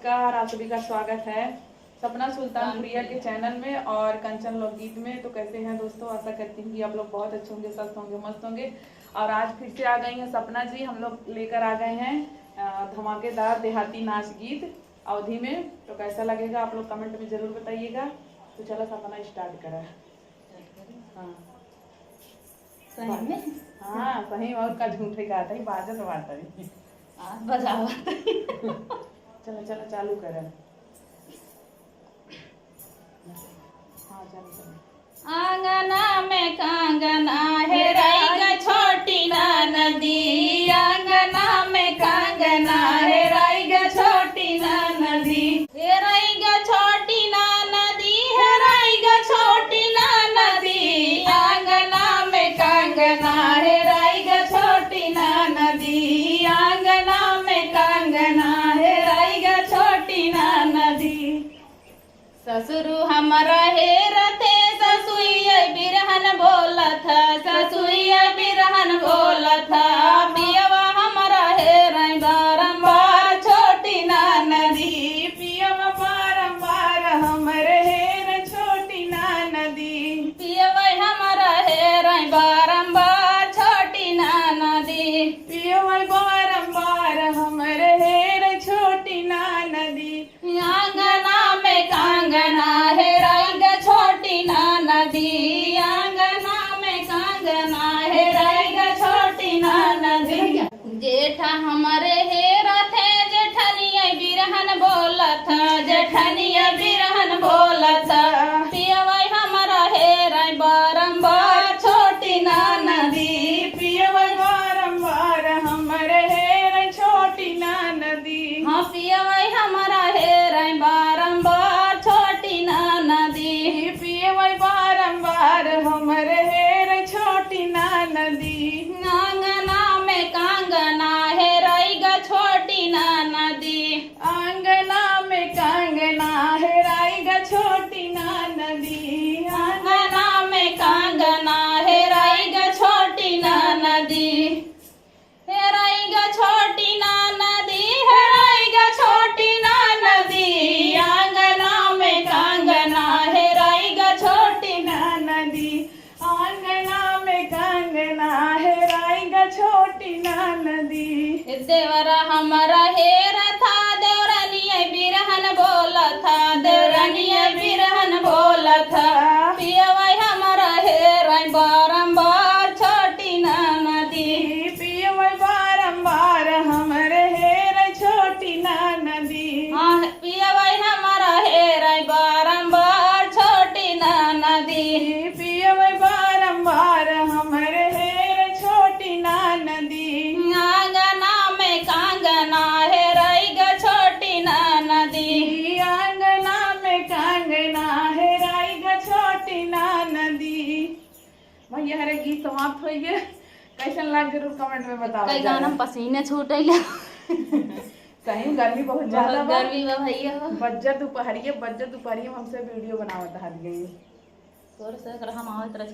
नमस्कार, आप सभी का स्वागत है सपना सुल्तानपुरिया के चैनल में और कंचन लोकगीत में। तो कैसे हैं दोस्तों, आशा करती हूँ कि आप लोग बहुत अच्छे होंगे, स्वस्थ होंगे, मस्त होंगे। और आज फिर से आ गई हैं सपना जी, हम लोग लेकर आ गए हैं धमाकेदार देहाती नाच गीत अवधि में। तो कैसा लगेगा आप लोग कमेंट में जरूर बताइएगा। तो चलो सपना स्टार्ट करा। हाँ सही, और का झूठे का था बाजा तो बात है बजावा चलो चलो चालू कर। हाँ चलो चलो। आंगना में कांगना है राइगा छोटी ना नदी, आंगना में कांगना है राइगा छोटी ना नदी, हे राइगा छोटी ना नदी, है राइगा छोटी ना नदी, आंगना में कांगना है राइगा छोटी ना नदी, आंगना में कांगना है राइगा छोटी ना नदी। ससुरु हमारा हेरते ससुइया बिरहन बोलत, ससुइया बिरहन बोलत, पियवा हमारा हेरई बारंबार छोटी ना नदी, पियवा बारंबार हमरे हेर छोटी ना नदी, पियवा हमारा हेरई बारंबार छोटी ना नदी, पियवा बारंबार हमरे हेर छोटी ना नदी। आंगना में कांगना है राइगा छोटी ना नदी, आंगना में कांगना है राइगा छोटी ना नदी। जेठा हमारे हेरा थे जेठनिया बिरहन बोलत, जेठनिया बिरहन बोलत, पियवाई हमारा हेरा बारंबार छोटी ना नदी, पियवाई बारंबार हमारे हेरा छोटी ना नदी। हाँ पियवाई हमारा हेरा बारंबार छोटी ना नदी, पियवाई बारंबार हमरे हेर छोटी ना नदी। आंगना में कांगना है राइगा छोटी ना नदी, आंगना में कांगना है राइगा छोटी ना नदी, आंगना में कांगना है राइगा छोटी ना नदी, हे राइगा छोटी ना नदी, हे राइगा छोटी ना नदी, आंगना में कांगना है राइगा छोटी ना नदी, आंगना में कांगना है राइगा छोटी ना नदी। देवरा हमारा हेरा था देवरानिया बिरहन बोला था, देवरानिया बिरहन बोला था, पियवाई हमारा हेरा बारंबार छोटी ना नदी, पियवाई बारंबार हमरे हेरा छोटी ना नदी। हाँ पियवाई हमारा हेरा बारंबार छोटी ना नदी, पियवाई बारंबार हमरे हेरा छोटी ना नदी। आंगना में कांगना है राइगा छोटी ना नदी, आंगना में कांगना है राइगा छोटी ना नदी। भैया हरे गीत समाप्त हो गए। कैसन लाग जरूर कमेंट में बताओ। कई गाना पसीने छूटेला सही गर्मी बहुत ज्यादा बा। गर्मी में भैया बज्जत दोपहरिये हमसे वीडियो बनावत हाल गई। तोर से हम आवत रस